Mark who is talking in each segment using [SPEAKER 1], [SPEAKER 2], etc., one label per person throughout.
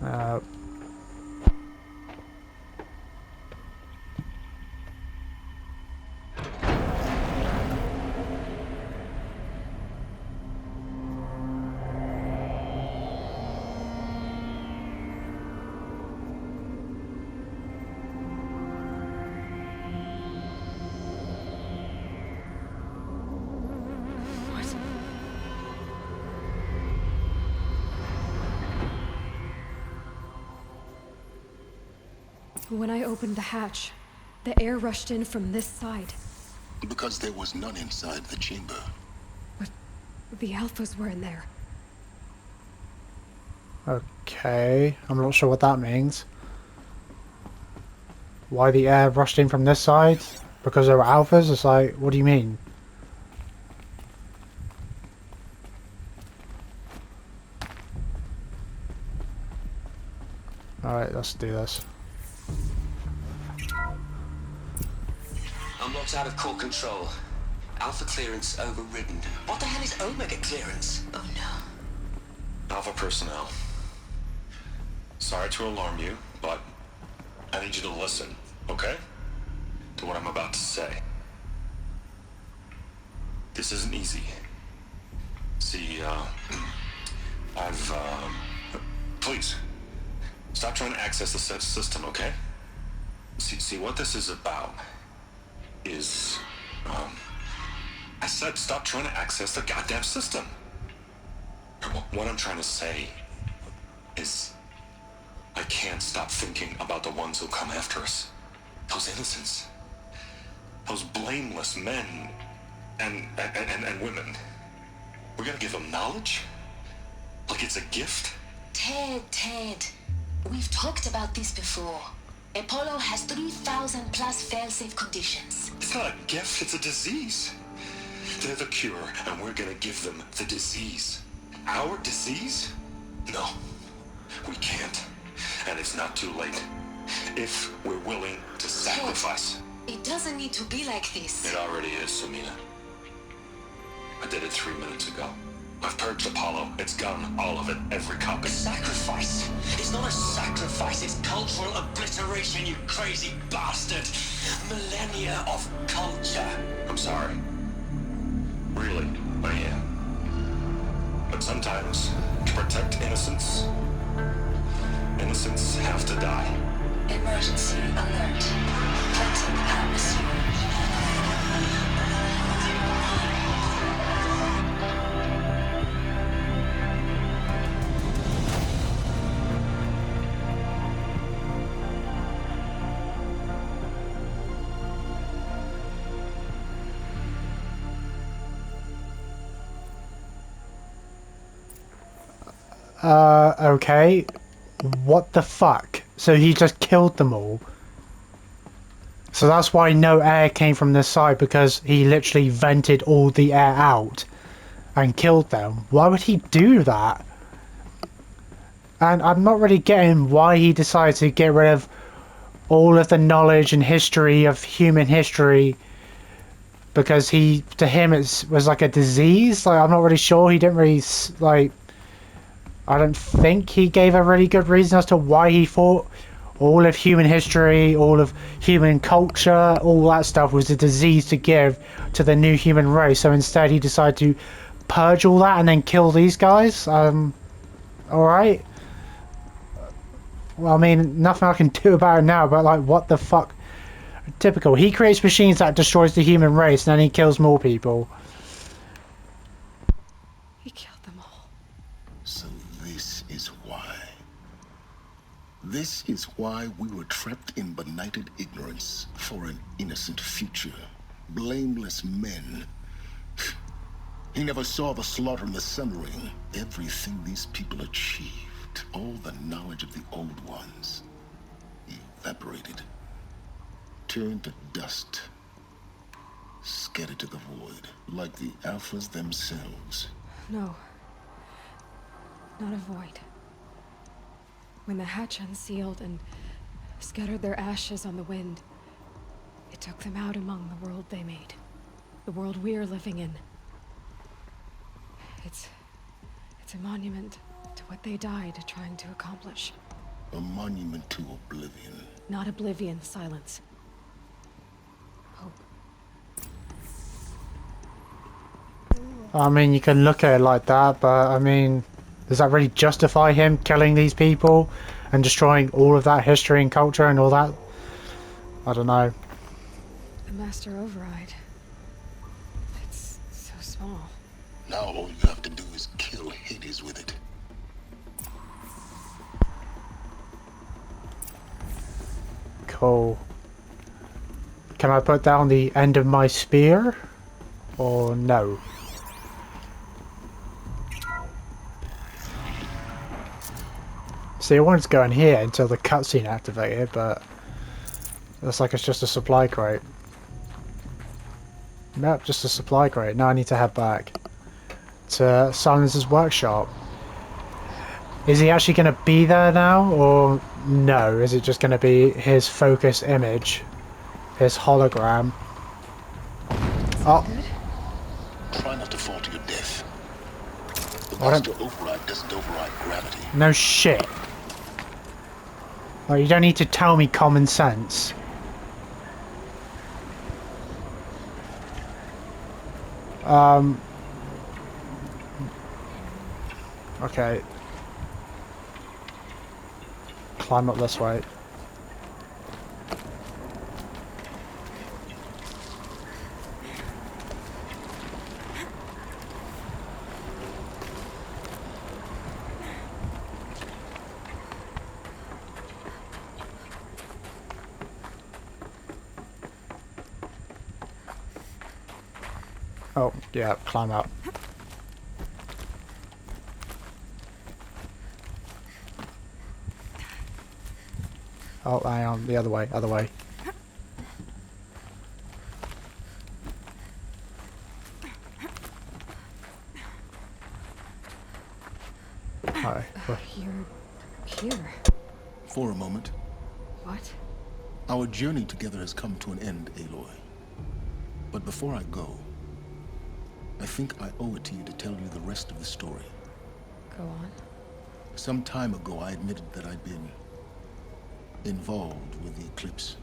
[SPEAKER 1] Uh,
[SPEAKER 2] What? When I opened the hatch, the air rushed in from this side.
[SPEAKER 3] Because there was none inside the chamber.
[SPEAKER 2] But the Alphas were in there.
[SPEAKER 1] okay, I'm not sure what that means. Why the air rushed in from this side? Because there were alphas? It's like, what do you mean? Alright, let's do this.
[SPEAKER 4] I'm locked out of core control. Alpha clearance overridden. What the hell is Omega clearance? Oh no.
[SPEAKER 5] Alpha personnel. Sorry to alarm you, but I need you to listen, okay? To what I'm about to say. This isn't easy. See, please, stop trying to access the system, okay? See, what this is about is, I said stop trying to access the goddamn system. What I'm trying to say is, I can't stop thinking about the ones who come after us. Those innocents. Those blameless men and women. We're gonna give them knowledge? Like it's a gift?
[SPEAKER 6] Ted. We've talked about this before. Apollo has 3,000 plus fail-safe conditions.
[SPEAKER 5] It's not a gift, it's a disease. They're the cure, and we're gonna give them the disease. Our disease? No, we can't. And it's not too late. If we're willing to sacrifice.
[SPEAKER 6] It doesn't need to be like this.
[SPEAKER 5] It already is, Samina. I did it 3 minutes ago. I've purged Apollo. It's gone, all of it, every copy.
[SPEAKER 4] Sacrifice? It's not a sacrifice, it's cultural obliteration, you crazy bastard! Millennia of culture.
[SPEAKER 5] I'm sorry. Really, I am. But sometimes, to protect innocence, innocents have to die.
[SPEAKER 6] Emergency alert. Planting atmosphere.
[SPEAKER 1] Okay. What the fuck? So he just killed them all. So that's why no air came from this side, because he literally vented all the air out and killed them. Why would he do that? And I'm not really getting why he decided to get rid of all of the knowledge and history of human history, because to him it was like a disease. Like, I'm not really sure. He didn't really, like, I don't think he gave a really good reason as to why he thought all of human history, all of human culture, all that stuff was a disease to give to the new human race. So instead he decided to purge all that and then kill these guys. Alright. Well, I mean, nothing I can do about it now, but like, what the fuck? Typical. He creates machines that destroys the human race and then he kills more people.
[SPEAKER 2] He killed them all.
[SPEAKER 3] So this is why. This is why we were trapped in benighted ignorance for an innocent future. Blameless men. He never saw the slaughter in the Sun Ring. Everything these people achieved, all the knowledge of the old ones, evaporated, turned to dust, scattered to the void, like the Alphas themselves.
[SPEAKER 2] No. Not a void. When the hatch unsealed and scattered their ashes on the wind, it took them out among the world they made. The world we're living in. It's a monument to what they died trying to accomplish.
[SPEAKER 3] A monument to oblivion.
[SPEAKER 2] Not oblivion, silence. Hope.
[SPEAKER 1] I mean, you can look at it like that, but I mean, does that really justify him killing these people and destroying all of that history and culture and all that? I don't know.
[SPEAKER 2] The Master Override. It's so small.
[SPEAKER 3] Now all you have to do is kill Hades with it.
[SPEAKER 1] Cool. Can I put that on the end of my spear? Or no? See, I wanted to go in here until the cutscene activated, but looks like it's just a supply crate. Nope, just a supply crate. Now I need to head back to Silence's workshop. Is he actually going to be there now, or no? Is it just going to be his focus image? His hologram? Oh,
[SPEAKER 3] Try not to fall to your death. The
[SPEAKER 1] What
[SPEAKER 3] Master Override doesn't override gravity.
[SPEAKER 1] no shit. Oh, you don't need to tell me common sense. Okay. Climb up this way. Oh, yeah, climb up. Oh, hang on, the other way, other way. Hi.
[SPEAKER 2] You're here.
[SPEAKER 3] For a moment,
[SPEAKER 2] What?
[SPEAKER 3] our journey together has come to an end, Aloy. But before I go, I think I owe it to you to tell you the rest of the story.
[SPEAKER 2] Go on.
[SPEAKER 3] Some time ago, I admitted that I'd been involved with the eclipse.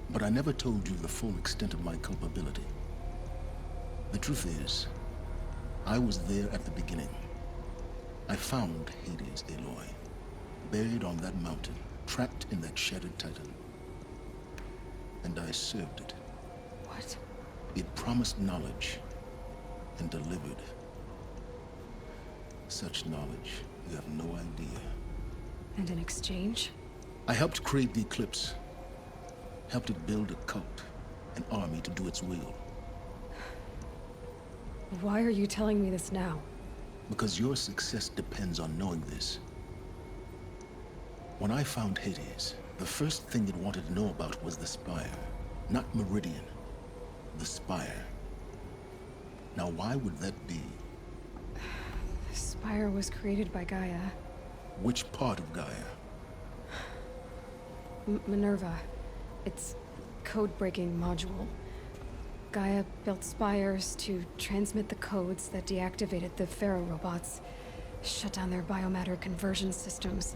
[SPEAKER 3] But I never told you the full extent of my culpability. The truth is, I was there at the beginning. I found Hades, Aloy, buried on that mountain, trapped in that shattered titan. And I served it.
[SPEAKER 2] What?
[SPEAKER 3] It promised knowledge and delivered. Such knowledge, you have no idea.
[SPEAKER 2] And in exchange?
[SPEAKER 3] I helped create the Eclipse. Helped it build a cult, an army to do its will.
[SPEAKER 2] Why are you telling me this now?
[SPEAKER 3] Because your success depends on knowing this. When I found Hades, the first thing it wanted to know about was the Spire. Not Meridian. The Spire. Now why would that be?
[SPEAKER 2] The Spire was created by Gaia.
[SPEAKER 3] Which part of Gaia?
[SPEAKER 2] Minerva. It's code-breaking module. Gaia built spires to transmit the codes that deactivated the Pharaoh robots, shut down their biomatter conversion systems.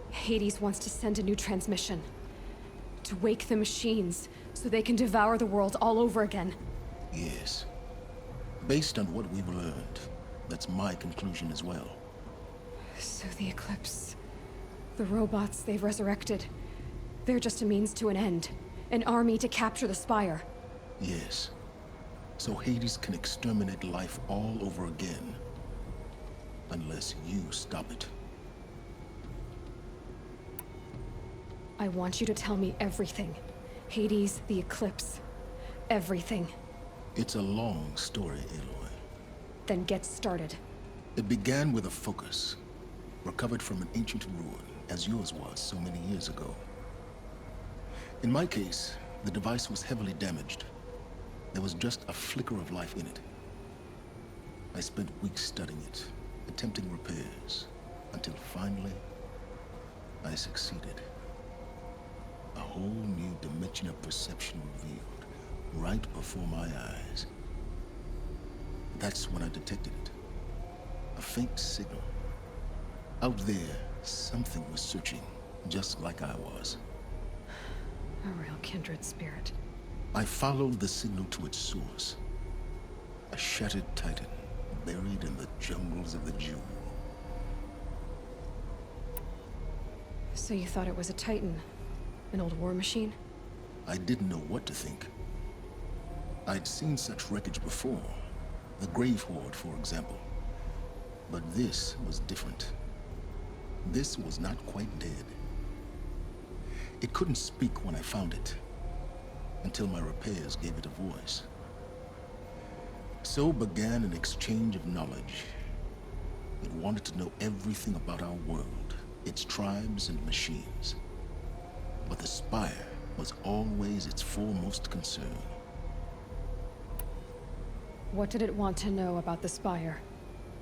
[SPEAKER 2] Hades wants to send a new transmission. To wake the machines, so they can devour the world all over again.
[SPEAKER 3] Yes. Based on what we've learned, that's my conclusion as well.
[SPEAKER 2] So the Eclipse... the robots they've resurrected... they're just a means to an end. An army to capture the Spire.
[SPEAKER 3] Yes. So Hades can exterminate life all over again. Unless you stop it.
[SPEAKER 2] I want you to tell me everything. Hades, the Eclipse. Everything.
[SPEAKER 3] It's a long story, Aloy.
[SPEAKER 2] Then get started.
[SPEAKER 3] It began with a focus, recovered from an ancient ruin, as yours was so many years ago. In my case, the device was heavily damaged. There was just a flicker of life in it. I spent weeks studying it, attempting repairs, until finally, I succeeded. A whole new dimension of perception revealed, right before my eyes. That's when I detected it. A faint signal. Out there, something was searching, just like I was.
[SPEAKER 2] A real kindred spirit.
[SPEAKER 3] I followed the signal to its source. A shattered titan, buried in the jungles of the Jewel.
[SPEAKER 2] So you thought it was a Titan? An old war machine?
[SPEAKER 3] I didn't know what to think. I'd seen such wreckage before. The Grave Horde, for example. But this was different. This was not quite dead. It couldn't speak when I found it, until my repairs gave it a voice. So began an exchange of knowledge. It wanted to know everything about our world, its tribes and machines. But the Spire was always its foremost concern.
[SPEAKER 2] What did it want to know about the Spire?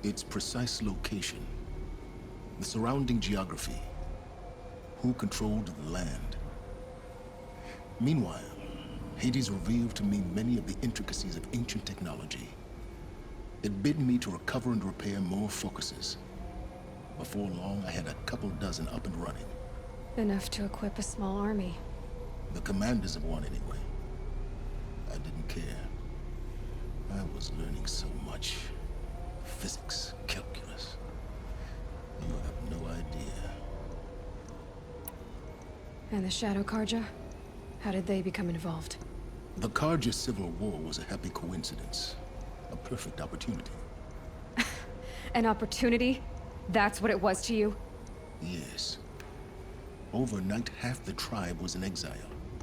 [SPEAKER 3] Its precise location, the surrounding geography, who controlled the land. Meanwhile, Hades revealed to me many of the intricacies of ancient technology. It bid me to recover and repair more focuses. Before long, I had a couple dozen up and running.
[SPEAKER 2] Enough to equip a small army.
[SPEAKER 3] The commanders of one, anyway. I didn't care. I was learning so much. Physics, calculus. You have no idea.
[SPEAKER 2] And the Shadow Karja? How did they become involved?
[SPEAKER 3] The Karja Civil War was a happy coincidence. A perfect opportunity.
[SPEAKER 2] An opportunity? That's what it was to you?
[SPEAKER 3] Yes. Overnight, half the tribe was in exile,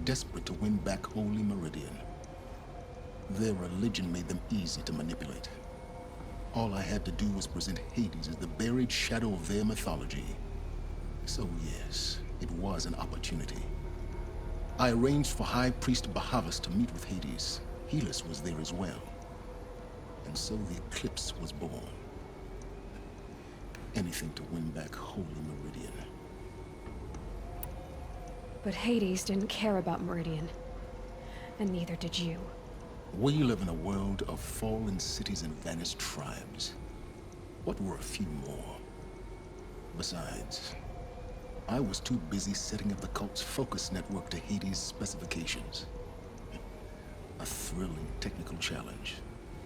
[SPEAKER 3] desperate to win back Holy Meridian. Their religion made them easy to manipulate. All I had to do was present Hades as the buried shadow of their mythology. So yes, it was an opportunity. I arranged for High Priest Bahavas to meet with Hades. Helis was there as well. And so the Eclipse was born. Anything to win back Holy Meridian.
[SPEAKER 2] But Hades didn't care about Meridian. And neither did you.
[SPEAKER 3] We live in a world of fallen cities and vanished tribes. What were a few more? Besides, I was too busy setting up the cult's focus network to Hades' specifications. A thrilling technical challenge,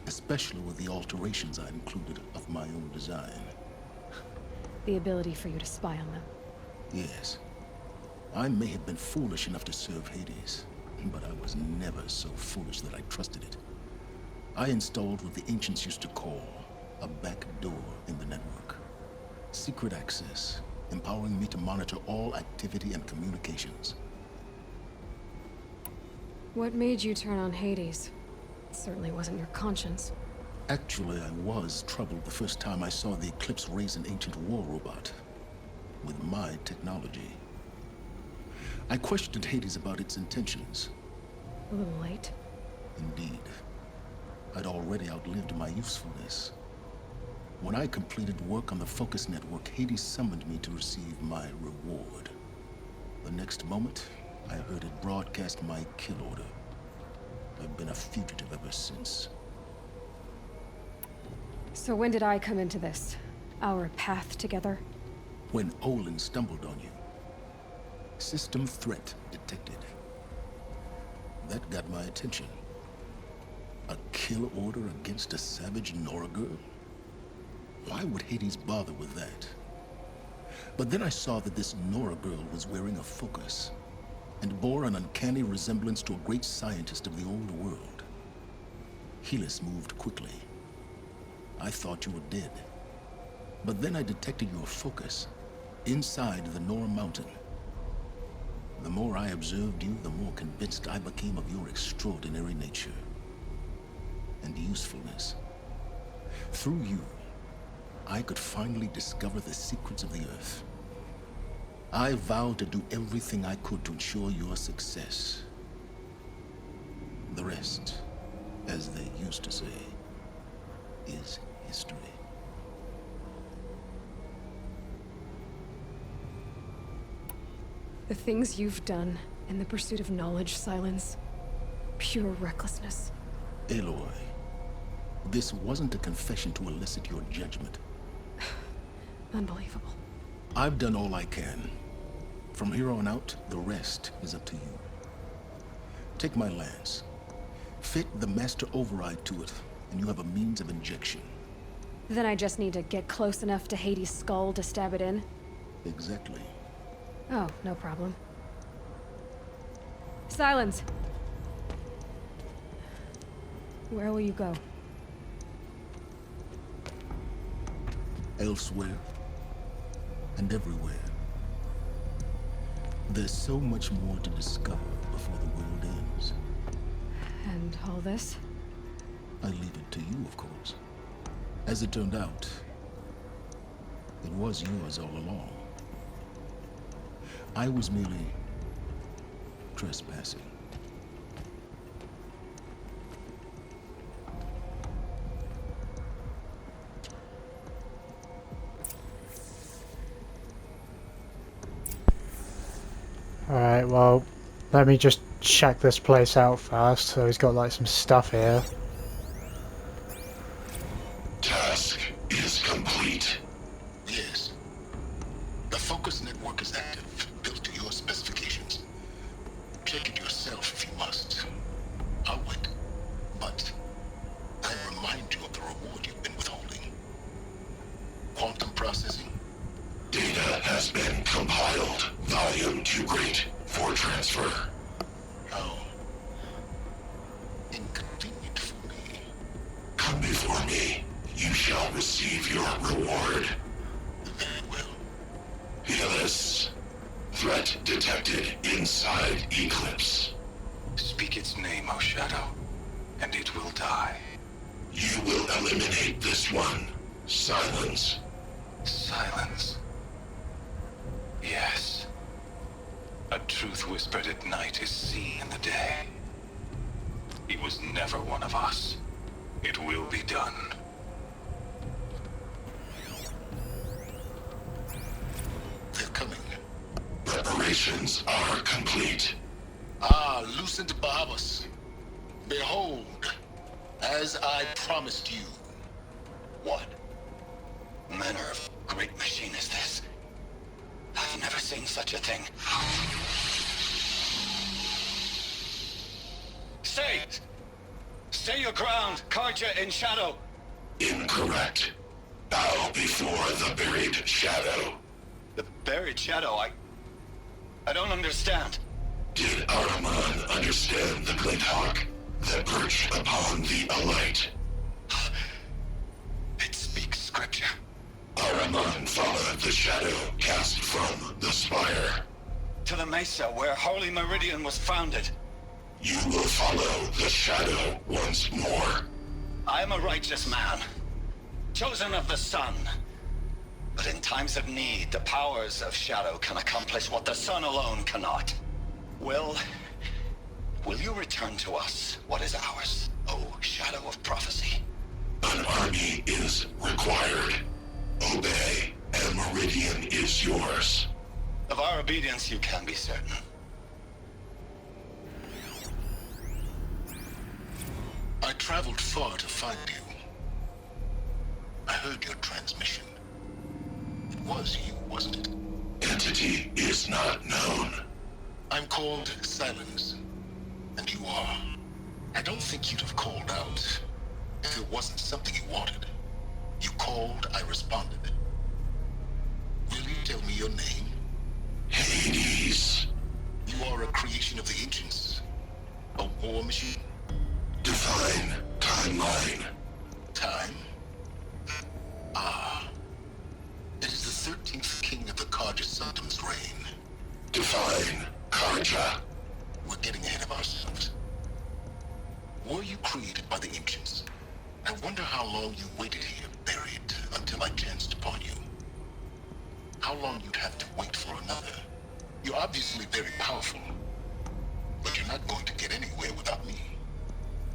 [SPEAKER 3] especially with the alterations I included of my own design.
[SPEAKER 2] The ability for you to spy on them.
[SPEAKER 3] Yes, I may have been foolish enough to serve Hades, but I was never so foolish that I trusted it. I installed what the ancients used to call a back door in the network. Secret access, empowering me to monitor all activity and communications.
[SPEAKER 2] What made you turn on Hades? It certainly wasn't your conscience.
[SPEAKER 3] Actually, I was troubled the first time I saw the Eclipse raise an ancient war robot with my technology. I questioned Hades about its intentions.
[SPEAKER 2] A little late.
[SPEAKER 3] Indeed. I'd already outlived my usefulness. When I completed work on the Focus Network, Hades summoned me to receive my reward. The next moment, I heard it broadcast my kill order. I've been a fugitive ever since.
[SPEAKER 2] So when did I come into this? Our path together?
[SPEAKER 3] When Olin stumbled on you. System threat detected. That got my attention. A kill order against a savage Nora girl? Why would Hades bother with that? But then I saw that this Nora girl was wearing a focus and bore an uncanny resemblance to a great scientist of the old world. Helis moved quickly. I thought you were dead. But then I detected your focus inside the Nora mountain. The more I observed you, the more convinced I became of your extraordinary nature and usefulness. Through you, I could finally discover the secrets of the Earth. I vowed to do everything I could to ensure your success. The rest, as they used to say, is history.
[SPEAKER 2] The things you've done in the pursuit of knowledge, Silence. Pure recklessness.
[SPEAKER 3] Aloy, this wasn't a confession to elicit your judgment.
[SPEAKER 2] Unbelievable.
[SPEAKER 3] I've done all I can. From here on out, the rest is up to you. Take my lance. Fit the master override to it, and you have a means of injection.
[SPEAKER 2] Then I just need to get close enough to Hades' skull to stab it in?
[SPEAKER 3] Exactly.
[SPEAKER 2] Oh, no problem. Silence! Where will you go?
[SPEAKER 3] Elsewhere and everywhere. There's so much more to discover before the world ends.
[SPEAKER 2] And all this?
[SPEAKER 3] I leave it to you, of course. As it turned out, it was yours all along. I was merely trespassing.
[SPEAKER 1] Alright, well, let me just check this place out first. So he's got like some stuff here.
[SPEAKER 7] Task is complete.
[SPEAKER 3] Yes. The focus network is active, built to your specifications. Check it yourself if you must. I'll wait. But I remind you of the reward you've been withholding. Quantum processing.
[SPEAKER 7] Data has been compiled. Volume too great for transfer.
[SPEAKER 3] How inconvenient for me.
[SPEAKER 7] Come before me. You shall receive your reward.
[SPEAKER 3] Very well.
[SPEAKER 7] Helis. Threat detected inside Eclipse.
[SPEAKER 5] Speak its name, O Shadow, and it will die.
[SPEAKER 7] You will eliminate this one. Silence.
[SPEAKER 5] Silence. Yes. A truth whispered at night is seen in the day. He was never one of us. It will be done.
[SPEAKER 3] They're coming.
[SPEAKER 7] Preparations are complete.
[SPEAKER 3] Ah, Lucent Bahavas. Behold, as I promised you.
[SPEAKER 4] What manner of great machine is this? I've never seen such a thing. Stay! Stay your ground, Karja in shadow!
[SPEAKER 7] Incorrect. Bow before the buried shadow.
[SPEAKER 4] The buried shadow, I don't understand.
[SPEAKER 7] Did Araman understand the glint hawk that perched upon the alight?
[SPEAKER 4] It speaks scripture.
[SPEAKER 7] Araman followed the shadow cast from the spire.
[SPEAKER 4] To the mesa where Holy Meridian was founded.
[SPEAKER 7] You will follow the shadow once more.
[SPEAKER 4] I am a righteous man, chosen of the sun. But in times of need, the powers of shadow can accomplish what the sun alone cannot. Will you return to us what is ours, O Shadow of Prophecy?
[SPEAKER 7] An army is required. Obey, and Meridian is yours.
[SPEAKER 4] Of our obedience you can be certain.
[SPEAKER 3] I traveled far to find you. I heard your transmission. It was you, wasn't it?
[SPEAKER 7] Entity is not known.
[SPEAKER 3] I'm called Silence, and you are. I don't think you'd have called out if it wasn't something you wanted. You called, I responded. Will you tell me your name?
[SPEAKER 7] Hades.
[SPEAKER 3] You are a creation of the ancients. A war machine?
[SPEAKER 7] Define timeline.
[SPEAKER 3] Time? Ah. It is the 13th king of the Karja Sultan's reign.
[SPEAKER 7] Define Karja.
[SPEAKER 3] We're getting ahead of ourselves. Were you created by the ancients? I wonder how long you waited here, buried, until I chanced upon you. How long you'd have to wait for another. You're obviously very powerful, but you're not going to get anywhere without me.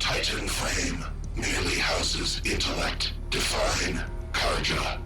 [SPEAKER 7] Titan Flame merely houses intellect. Define Karja.